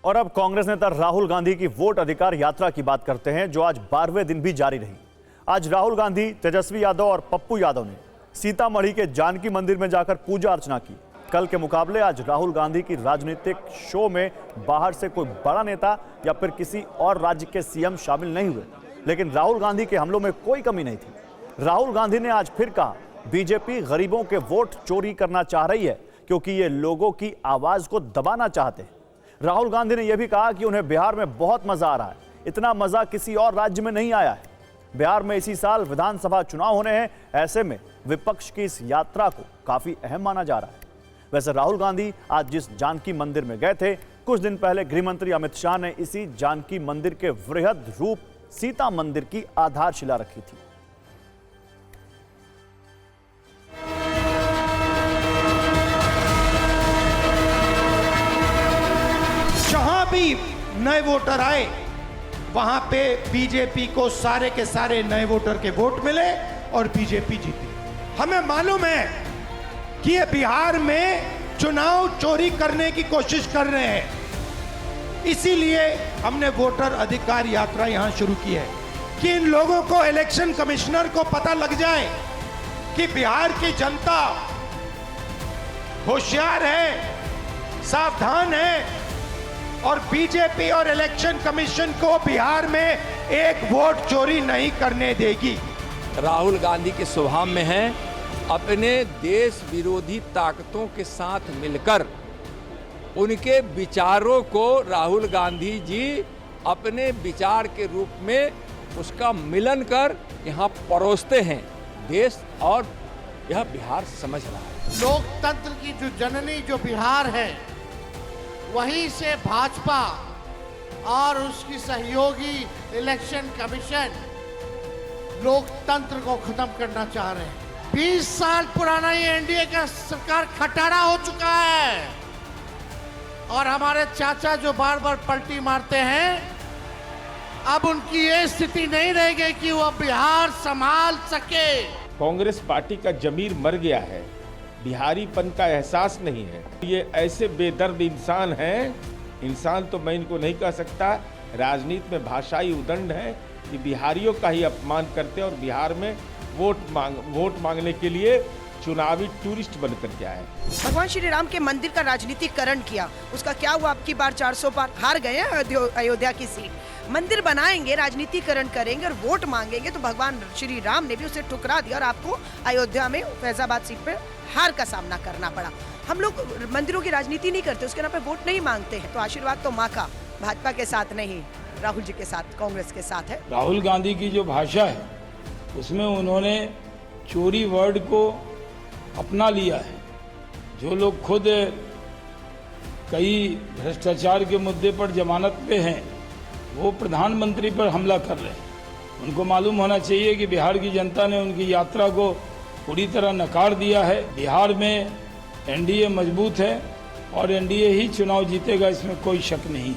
और अब कांग्रेस नेता राहुल गांधी की वोट अधिकार यात्रा की बात करते हैं, जो आज 12वें दिन भी जारी रही। आज राहुल गांधी, तेजस्वी यादव और पप्पू यादव ने सीतामढ़ी के जानकी मंदिर में जाकर पूजा अर्चना की। कल के मुकाबले आज राहुल गांधी की राजनीतिक शो में बाहर से कोई बड़ा नेता या फिर किसी और राज्य के सीएम शामिल नहीं हुए, लेकिन राहुल गांधी के हमलों में कोई कमी नहीं थी। राहुल गांधी ने आज फिर कहा, बीजेपी गरीबों के वोट चोरी करना चाह रही है क्योंकि ये लोगों की आवाज को दबाना चाहते हैं। राहुल गांधी ने यह भी कहा कि उन्हें बिहार में बहुत मजा आ रहा है, इतना मजा किसी और राज्य में नहीं आया है। बिहार में इसी साल विधानसभा चुनाव होने हैं, ऐसे में विपक्ष की इस यात्रा को काफी अहम माना जा रहा है। वैसे राहुल गांधी आज जिस जानकी मंदिर में गए थे, कुछ दिन पहले गृह मंत्री अमित शाह ने इसी जानकी मंदिर के वृहद रूप सीता मंदिर की आधारशिला रखी थी। जहां भी नए वोटर आए वहां पे बीजेपी को सारे के सारे नए वोटर के वोट मिले और बीजेपी जीती। हमें मालूम है कि ये बिहार में चुनाव चोरी करने की कोशिश कर रहे हैं, इसीलिए हमने वोटर अधिकार यात्रा यहां शुरू की है कि इन लोगों को, इलेक्शन कमिश्नर को पता लग जाए कि बिहार की जनता होशियार है, सावधान है और बीजेपी और इलेक्शन कमीशन को बिहार में एक वोट चोरी नहीं करने देगी। राहुल गांधी के स्वभाव में है अपने देश विरोधी ताकतों के साथ मिलकर उनके विचारों को राहुल गांधी जी अपने विचार के रूप में उसका मिलन कर यहाँ परोसते हैं देश, और यह बिहार समझ रहा है। लोकतंत्र की जो जननी जो बिहार है, वहीं से भाजपा और उसकी सहयोगी इलेक्शन कमीशन लोकतंत्र को खत्म करना चाह रहे हैं। 20 साल पुराना ये एनडीए का सरकार खटारा हो चुका है और हमारे चाचा जो बार बार पलटी मारते हैं, अब उनकी ये स्थिति नहीं रहेगी कि वो बिहार संभाल सके। कांग्रेस पार्टी का जमीर मर गया है, बिहारीपन का एहसास नहीं है। ये ऐसे बेदर्द इंसान हैं, इंसान तो मैं इनको नहीं कह सकता, राजनीति में भाषाई उदंड है कि बिहारियों का ही अपमान करते और बिहार में वोट मांगने के लिए चुनावी टूरिस्ट बनकर के आए। भगवान श्री राम के मंदिर का राजनीतिकरण किया, उसका क्या हुआ? अब की बार 400 पार हार गए अयोध्या की सीट। मंदिर बनाएंगे, राजनीतिकरण करेंगे और वोट मांगेंगे तो भगवान श्री राम ने भी उसे ठुकरा दिया और आपको अयोध्या में फैजाबाद सीट पे हार का सामना करना पड़ा। हम लोग मंदिरों की राजनीति नहीं करते, उसके नाम पे वोट नहीं मांगते हैं। तो आशीर्वाद तो माँ का भाजपा के साथ नहीं, राहुल जी के साथ, कांग्रेस के साथ है। राहुल गांधी की जो भाषा है उसमें उन्होंने चोरी वर्ड को अपना लिया है। जो लोग खुद कई भ्रष्टाचार के मुद्दे पर जमानत पे हैं, वो प्रधानमंत्री पर हमला कर रहे हैं। उनको मालूम होना चाहिए कि बिहार की जनता ने उनकी यात्रा को पूरी तरह नकार दिया है। बिहार में एनडीए मजबूत है और एनडीए ही चुनाव जीतेगा, इसमें कोई शक नहीं।